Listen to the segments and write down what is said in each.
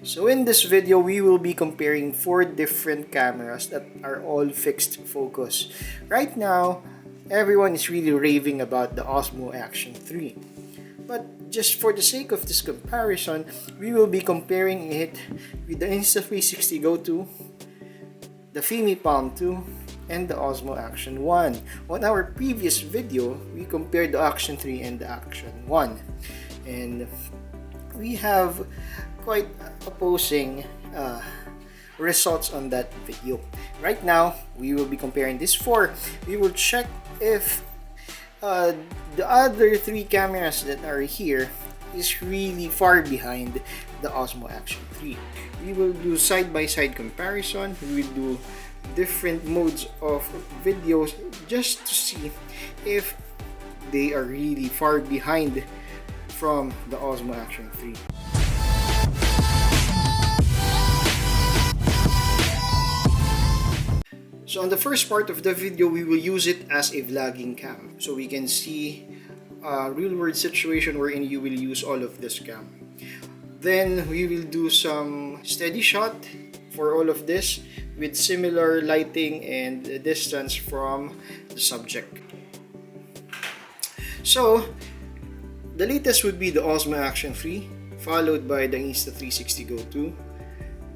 So in this video, we will be comparing 4 different cameras that are all fixed focus. Right now, everyone is really raving about the Osmo Action 3. But just for the sake of this comparison, we will be comparing it with the Insta360 Go 2, the Fimi Palm 2, and the Osmo Action 1. On our previous video, we compared the Action 3 and the Action 1. And we have quite opposing results on that video. Right now, we will be comparing these 4. We will check if the other 3 cameras that are here is really far behind the Osmo Action 3. We will do side-by-side comparison. We will do different modes of videos just to see if they are really far behind from the Osmo Action 3. So on the first part of the video, we will use it as a vlogging cam. So we can see a real-world situation wherein you will use all of this cam. Then we will do some steady shot for all of this with similar lighting and distance from the subject. So the latest would be the Osmo Action 3, followed by the Insta360 Go 2,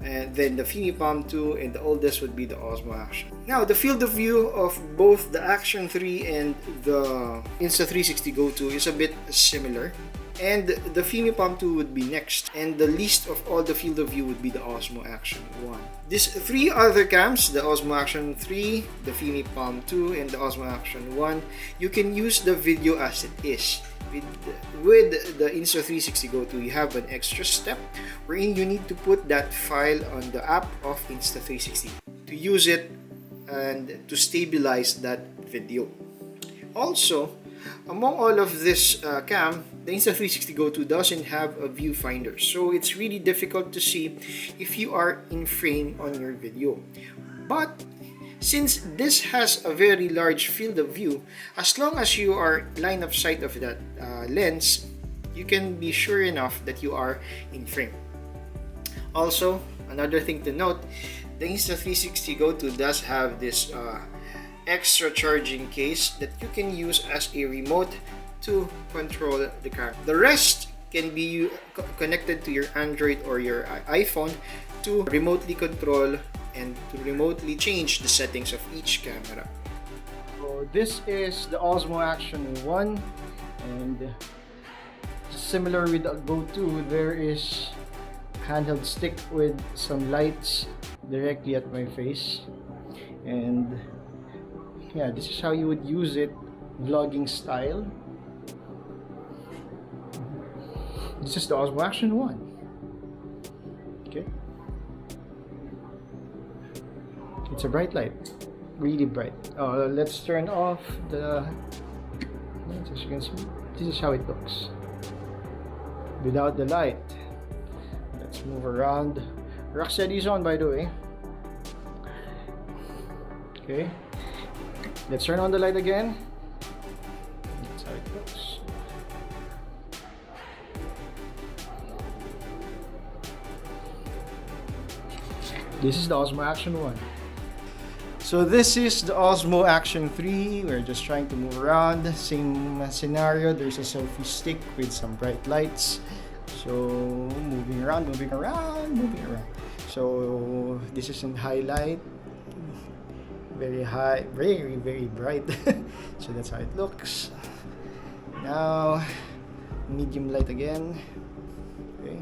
and then the Fimi Palm 2, and the oldest would be the Osmo Action. Now, the field of view of both the Action 3 and the Insta360 Go 2 is a bit similar, and the Fimi Palm 2 would be next, and the least of all the field of view would be the Osmo Action 1. These 3 other cams, the Osmo Action 3, the Fimi Palm 2, and the Osmo Action 1, you can use the video as it is. With the Insta360 Go 2, you have an extra step wherein you need to put that file on the app of Insta360 to use it and to stabilize that video. Also, among all of this cam, the Insta360 Go 2 doesn't have a viewfinder, so it's really difficult to see if you are in frame on your video. But since this has a very large field of view, as long as you are line of sight of that lens, you can be sure enough that you are in frame. Also, another thing to note, the Insta360 Go 2 does have this extra charging case that you can use as a remote to control the camera. The rest can be connected to your Android or your iPhone to remotely control and to remotely change the settings of each camera. So this is the Osmo Action 1, and similar with the Go 2, there is a handheld stick with some lights directly at my face, and yeah, this is how you would use it vlogging style. This is the Osmo Action 1. Okay. It's a bright light, really bright. Let's turn off the lights. As you can see, this is how it looks without the light. Let's move around. Rocksteady is on, by the way. Okay, let's turn on the light again. That's how it looks. This is the Osmo Action 1. So this is the Osmo Action 3. We're just trying to move around. Same scenario. There's a selfie stick with some bright lights. So moving around. So this is in highlight. Very high, very bright. So that's how it looks. Now medium light again. Okay.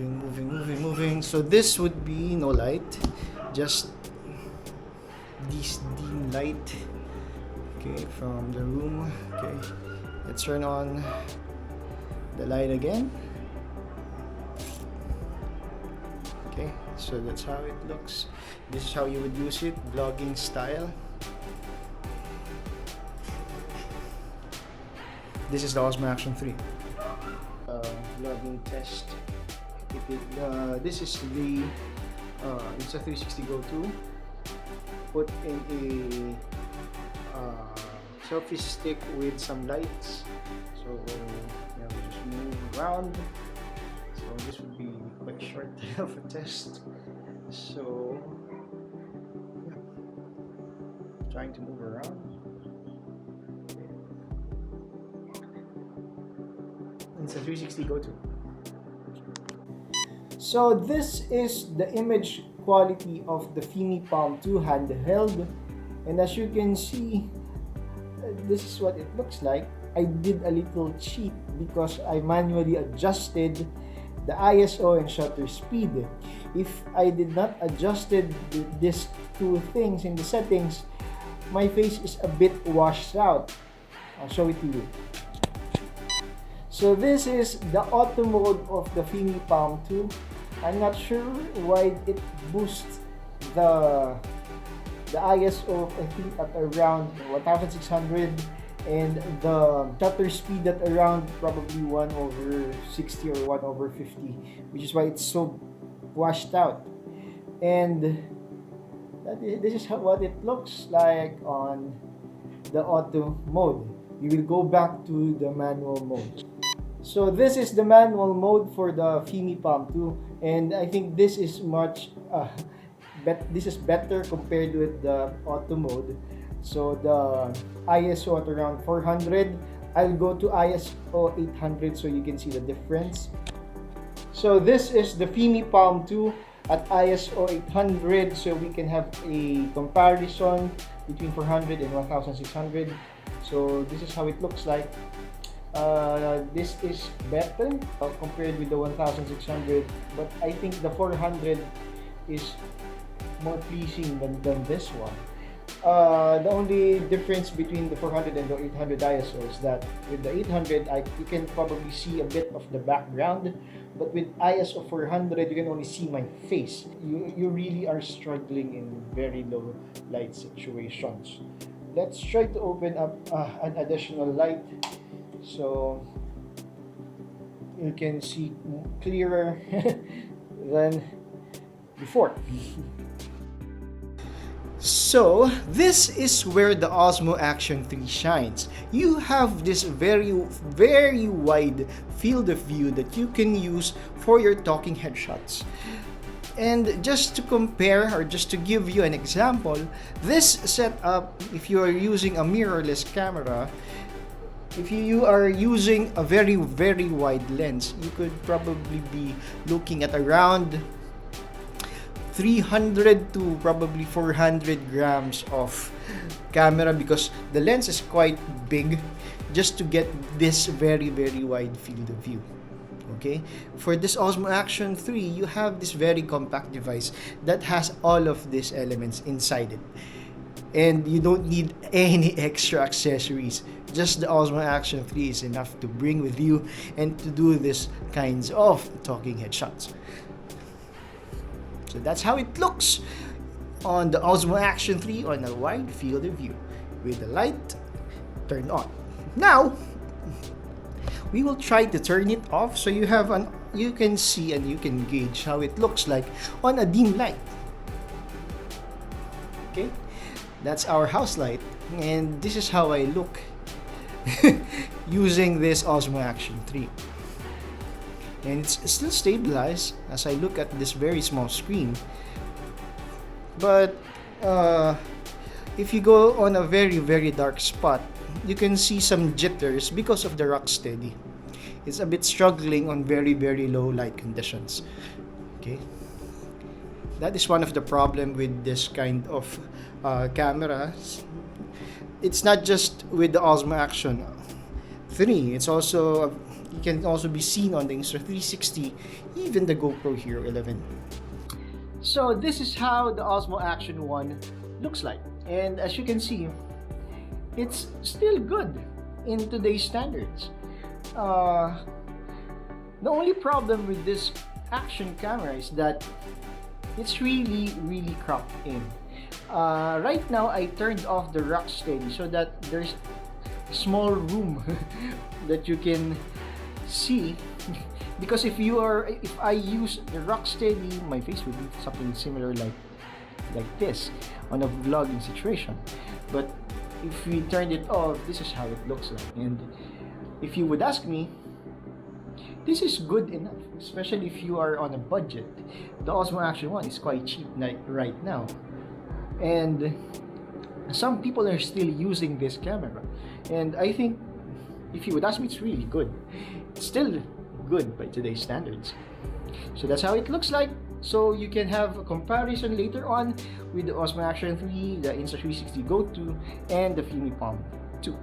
Moving. So this would be no light. Just this dim light, okay, from the room. Okay, let's turn on the light again. Okay, so that's how it looks. This is how you would use it, vlogging style. This is the Osmo Action 3 vlogging test. This is the Insta360 Go 2. Put in a selfie stick with some lights. So yeah, we just move around. So this would be quite short of a test. So yeah, trying to move around. Insta360 go to. So this is the image quality of the Fimi Palm 2 handheld, and as you can see, this is what it looks like. I did a little cheat because I manually adjusted the ISO and shutter speed. If I did not adjusted these two things in the settings, my face is a bit washed out. I'll show it to you. So this is the auto mode of the Fimi Palm 2. I'm not sure why it boosts the ISO, I think at around 1600, and the shutter speed at around probably 1/60 or 1/50, which is why it's so washed out. And this is what it looks like on the auto mode. We will go back to the manual mode. So this is the manual mode for the Fimi Palm 2, and I think this is this is better compared with the auto mode. So the ISO at around 400. I'll go to ISO 800 so you can see the difference. So this is the Fimi Palm 2 at ISO 800, so we can have a comparison between 400 and 1600. So this is how it looks like. This is better compared with the 1600, but I think the 400 is more pleasing than this one. The only difference between the 400 and the 800 ISO is that with the 800, you can probably see a bit of the background, but with ISO 400, you can only see my face. You really are struggling in very low light situations. Let's try to open up an additional light so you can see clearer than before. So this is where the Osmo Action 3 shines. You have this very wide field of view that you can use for your talking headshots. And just to compare, or just to give you an example, this setup, if you are using a mirrorless camera, if you are using a very wide lens, you could probably be looking at around 300 to probably 400 grams of camera, because the lens is quite big just to get this very wide field of view. Okay, for this Osmo Action 3, you have this very compact device that has all of these elements inside it, and you don't need any extra accessories. Just the Osmo Action 3 is enough to bring with you and to do this kinds of talking headshots. So that's how it looks on the Osmo Action 3 on a wide field of view with the light turned on. Now we will try to turn it off so you can see and you can gauge how it looks like on a dim light. Okay, that's our house light, and this is how I look using this Osmo Action 3. And it's still stabilized as I look at this very small screen. But if you go on a very dark spot, you can see some jitters because of the Rocksteady. It's a bit struggling on very low light conditions. Okay, that is one of the problem with this kind of cameras. It's not just with the Osmo Action 3. It's also it can also be seen on the Insta360, even the GoPro Hero 11. So this is how the Osmo Action 1 looks like, and as you can see, it's still good in today's standards. The only problem with this action camera is that it's really cropped in. Right now I turned off the Rocksteady so that there's a small room that you can see, because if I use the Rocksteady, my face would be something similar like this on a vlogging situation. But if we turned it off, this is how it looks like. And if you would ask me, this is good enough, especially if you are on a budget. The Osmo Action 1 is quite cheap right now, and some people are still using this camera, and I think if you would ask me, it's really good. It's still good by today's standards. So that's how it looks like. So you can have a comparison later on with the Osmo Action 3, the Insta360 Go 2, and the Fimi Palm 2.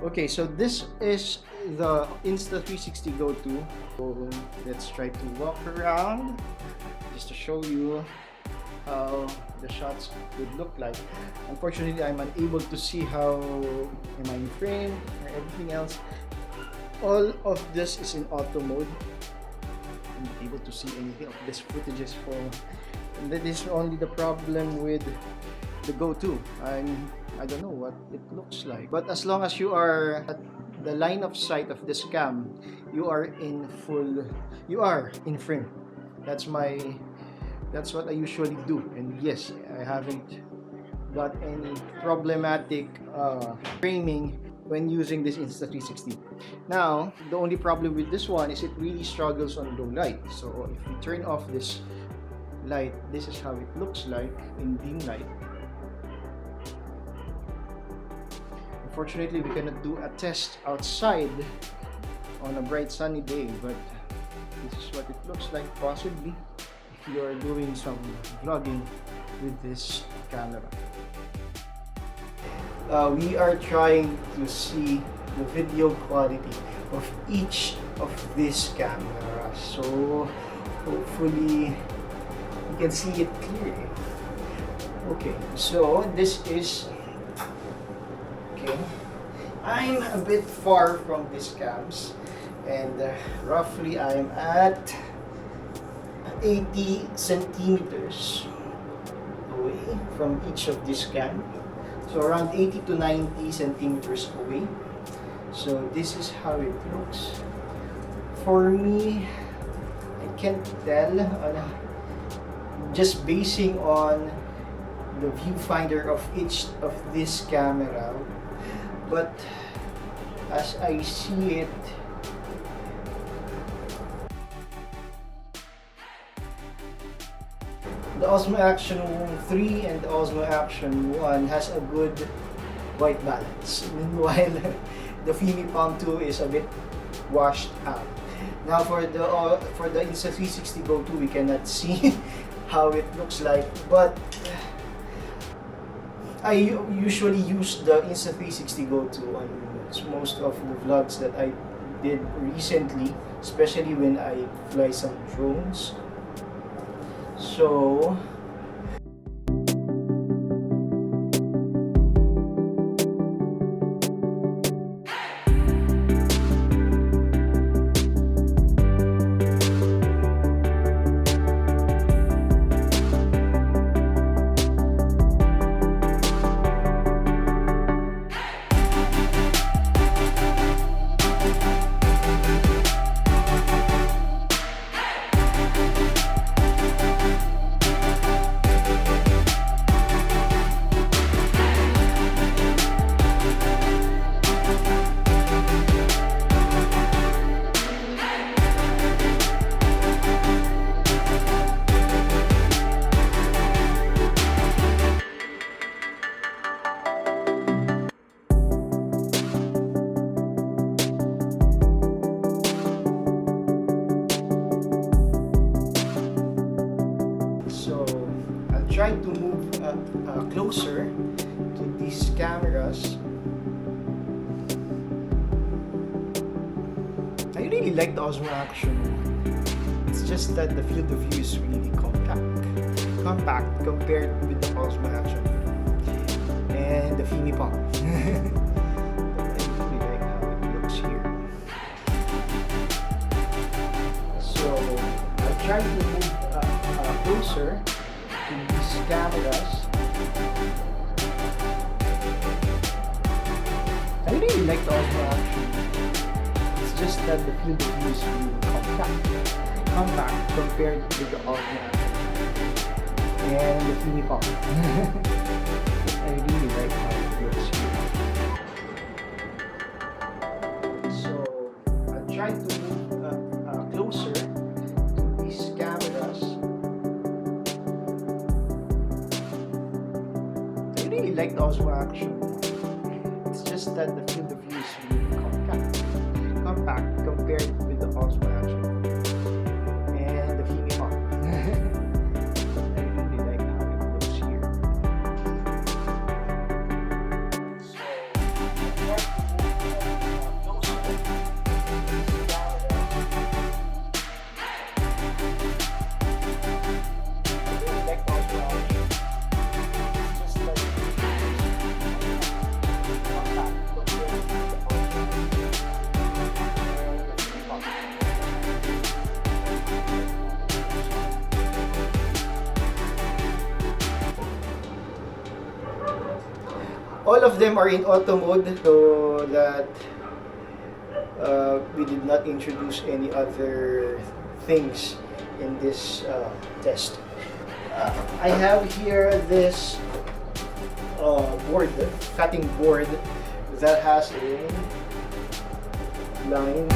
Okay, so this is the Insta360 Go 2. So let's try to walk around just to show you how the shots would look like. Unfortunately, I'm unable to see how am I in frame or everything else. All of this is in auto mode. I'm not able to see anything of this footage is for, and that is only the problem with the Go 2. I don't know what it looks like, but as long as you are at the line of sight of this cam, you are in frame. That's what I usually do, and yes, I haven't got any problematic framing when using this Insta360. Now, the only problem with this one is it really struggles on low light. So if we turn off this light, this is how it looks like in dim light. Unfortunately, we cannot do a test outside on a bright sunny day, but this is what it looks like possibly if you are doing some vlogging with this camera. We are trying to see the video quality of each of these cameras, so hopefully you can see it clearly. Okay, so this is I'm a bit far from these cams, and roughly I'm at 80 centimeters away from each of these cams. So around 80 to 90 centimeters away. So this is how it looks. For me, I can't tell just basing on the viewfinder of each of this camera, but as I see it, the Osmo Action 3 and the Osmo Action 1 has a good white balance. Meanwhile, the Fimi Palm 2 is a bit washed out. Now for the Insta360 Go 2, we cannot see how it looks like, but I usually use the Insta360 Go 2 on most of the vlogs that I did recently, especially when I fly some drones. So try to move closer to these cameras. I really like the Osmo Action. It's just that the field of view is really compact compared with the Osmo Action and the Fimi Palm. But I really like how it looks here. So I try to move closer to these cameras. I really like the Osmo Action. It's just that the field of view is really compact compared with the Osmo Action and the Fimi Palm. I really like how it looks here. So like the Osmo Action. It's just that the field of view is really compact compared with the Osmo Action and the Fimi Pop. I really like how it looks here. All of them are in auto mode, so that we did not introduce any other things in this test. I have here this board, cutting board that has a line.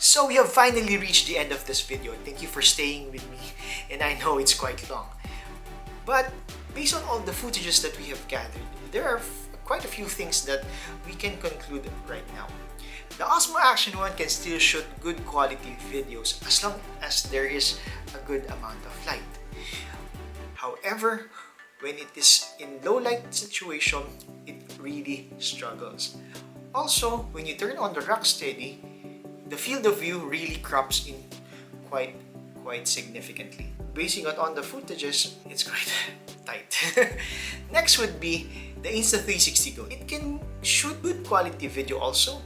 So we have finally reached the end of this video. Thank you for staying with me, and I know it's quite long. But based on all the footages that we have gathered, there are quite a few things that we can conclude right now. The Osmo Action 1 can still shoot good quality videos as long as there is a good amount of light. However, when it is in low light situation, it really struggles. Also, when you turn on the Rocksteady, the field of view really crops in quite significantly. Basing it on the footages, it's quite tight. Next would be the Insta360 Go. It can shoot good quality video also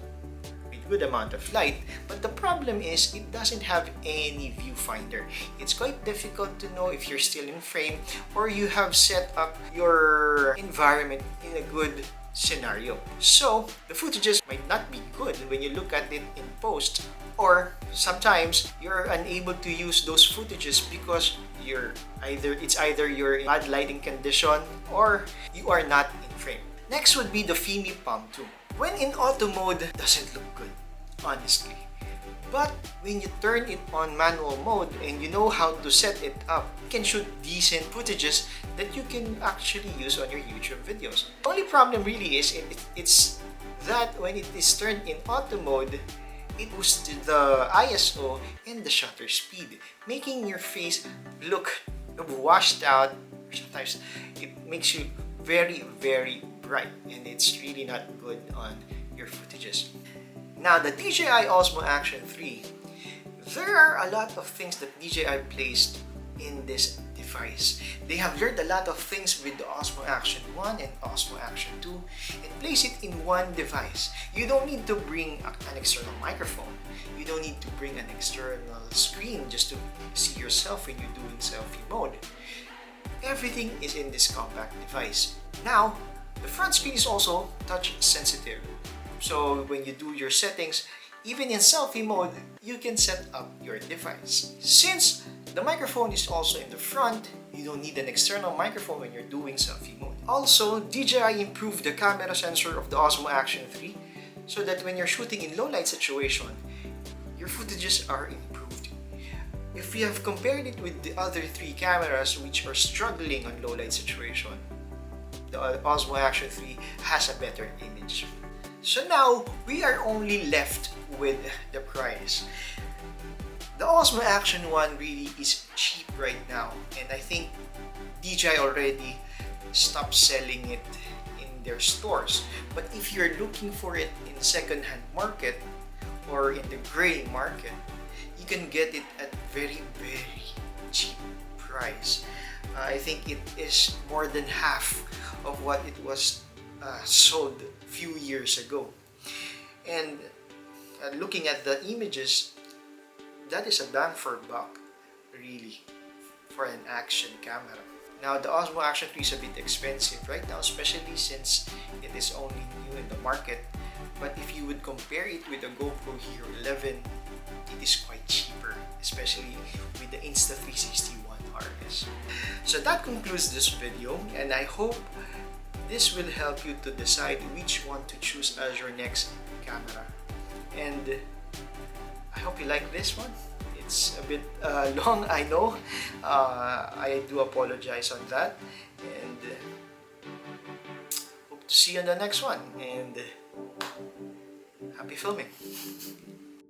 with good amount of light, but the problem is it doesn't have any viewfinder. It's quite difficult to know if you're still in frame or you have set up your environment in a good scenario. So the footages might not be good when you look at it in post, or sometimes you're unable to use those footages because it's either you're in bad lighting condition or you are not in frame. Next would be the Fimi Palm 2. When in auto mode, it doesn't look good, honestly. But when you turn it on manual mode and you know how to set it up, you can shoot decent footages that you can actually use on your YouTube videos. The only problem really is it's that when it is turned in auto mode, it boosts the ISO and the shutter speed, making your face look washed out. Sometimes it makes you very, very bright, and it's really not good on your footages. Now, the DJI Osmo Action 3, there are a lot of things that DJI placed in this device. They have learned a lot of things with the Osmo Action 1 and Osmo Action 2 and place it in one device. You don't need to bring an external microphone. You don't need to bring an external screen just to see yourself when you're doing selfie mode. Everything is in this compact device. Now, the front screen is also touch sensitive. So when you do your settings, even in selfie mode, you can set up your device. Since the microphone is also in the front, you don't need an external microphone when you're doing selfie mode. Also, DJI improved the camera sensor of the Osmo Action 3 so that when you're shooting in low light situation, your footages are improved. If we have compared it with the other three cameras which are struggling on low light situation, the Osmo Action 3 has a better image. So now, we are only left with the price. The Osmo Action 1 really is cheap right now, and I think DJI already stopped selling it in their stores. But if you're looking for it in second-hand market or in the gray market, you can get it at very, very cheap price. I think it is more than half of what it was sold a few years ago. And looking at the images, that is a bang for buck, really, for an action camera. Now, the Osmo Action 3 is a bit expensive right now, especially since it is only new in the market. But if you would compare it with the GoPro Hero 11, it is quite cheaper, especially with the Insta360 One RS. So that concludes this video, and I hope this will help you to decide which one to choose as your next camera. And I hope you like this one. It's a bit long, I know. I do apologize on that. And hope to see you on the next one. And happy filming.